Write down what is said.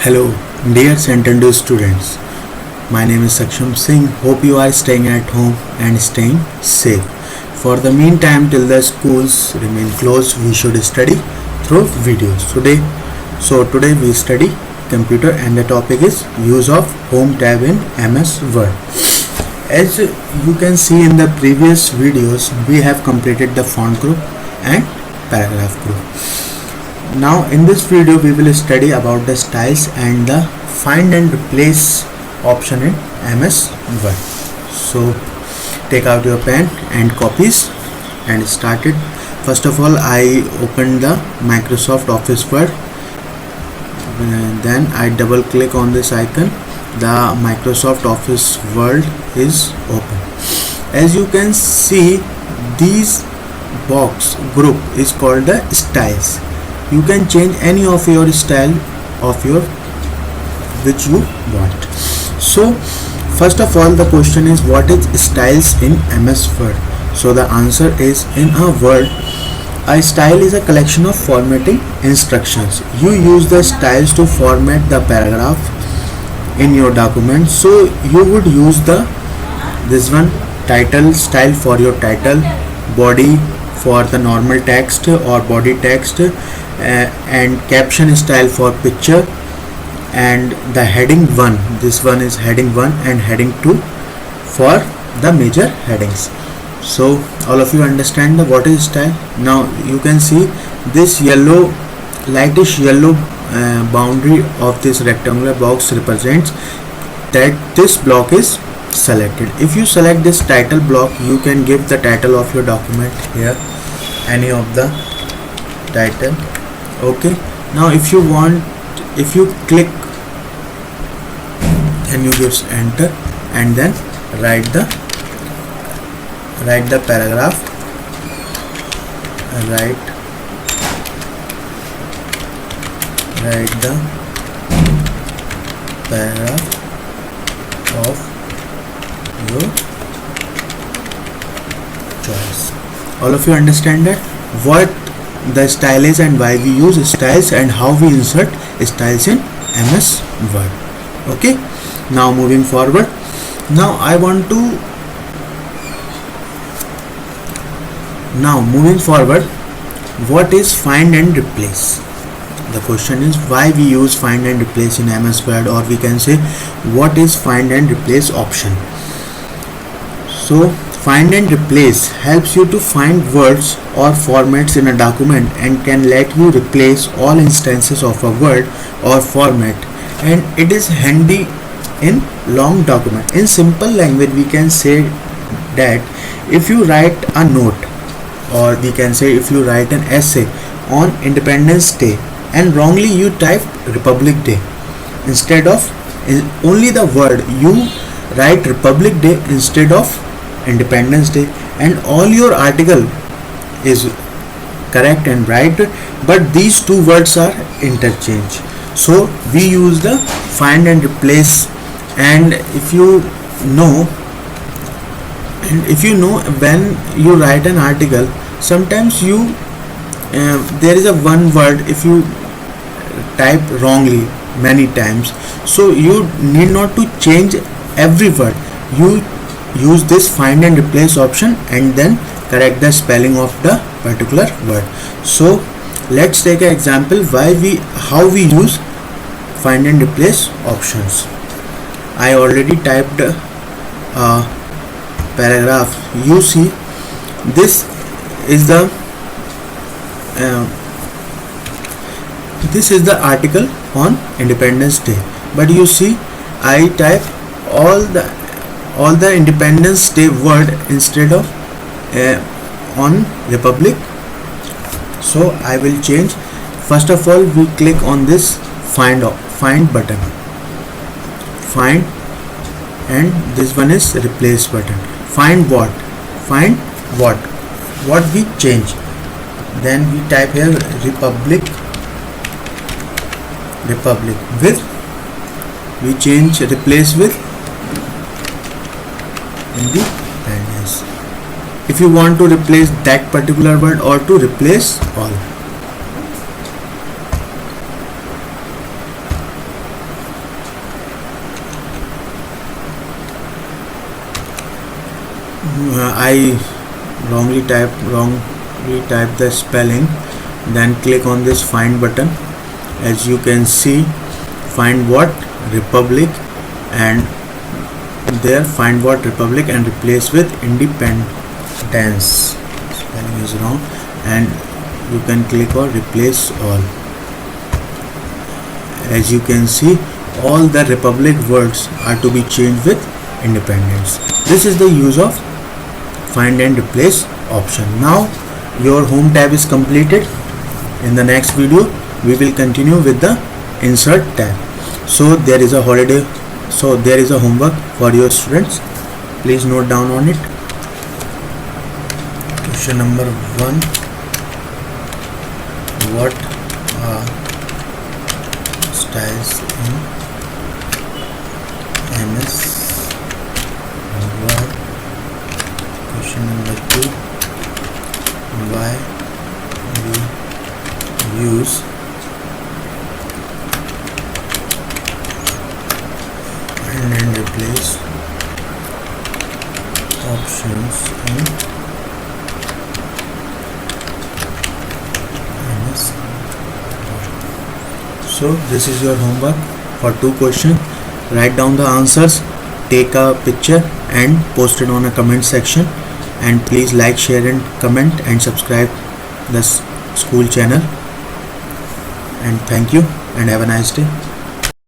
Hello, dear Santander students. My name is Saksham Singh. Hope you are staying at home and staying safe. For the meantime, till the schools remain closed, we should study through videos. Today we study computer and the topic is use of home tab in MS Word. As you can see in the previous videos, we have completed the font group and paragraph group. Now in this video we will study about the styles and the find and replace option in MS Word. So take out your pen and copies and start it. First of all, I opened the Microsoft Office Word. Then I double click on this icon. The Microsoft Office Word is open. As you can see, this box group is called the styles. You can change any of your style of your which you want. So first of all, the question is what is styles in MS Word? So the answer is, in a word, a style is a collection of formatting instructions. You use the styles to format the paragraph in your document. So you would use this one, title style for your title, body for the normal text or body text, and caption style for picture, and the heading 1, this one is heading 1, and heading 2 for the major headings. So all of you understand what is style. Now you can see this yellow, lightish yellow boundary of this rectangular box represents that this block is selected. If you select this title block, you can give the title of your document here, any of the title. Okay, now if you click, then you give enter and then write the paragraph, write the paragraph of your choice. All of you understand that what the style is and why we use styles and how we insert styles in MS Word. Okay, now moving forward, what is find and replace? The question is why we use find and replace in MS Word, or we can say what is find and replace option. So find and replace helps you to find words or formats in a document and can let you replace all instances of a word or format, and it is handy in long document. In simple language, we can say that if you write a note, or we can say if you write an essay on Independence Day and wrongly you type Republic Day instead of only the word, you write Republic Day instead of Independence Day, and all your article is correct and right, but these two words are interchanged. So we use the find and replace. And if you know when you write an article, sometimes there is a one word if you type wrongly many times, so you need not to change every word. You use this find and replace option and then correct the spelling of the particular word. So let's take an example how we use find and replace options. I already typed a paragraph. You see, this is the article on Independence Day, but you see I type all the Independence Day word instead of on Republic. So I will change. First of all, we click on this find button, find, and this one is replace button. Find what we change. Then we type here Republic with, we change replace with Independence. If you want to replace that particular word or to replace all. I wrongly type the spelling, then click on this find button. As you can see, find what republic, and there find what republic and replace with independence. Spelling is wrong, and you can click on replace all. As you can see, all the republic words are to be changed with independence. This is the use of find and replace option. Now your home tab is completed. In the next video we will continue with the insert tab. So there is a homework for your students. Please note down on it. Question number 1. What are styles in MS Word? Question number 2. Why we use find and replace options in MS. So this is your homework for 2 questions. Write down the answers, take a picture and post it on a comment section, and please like, share and comment and subscribe the school channel. And thank you and have a nice day.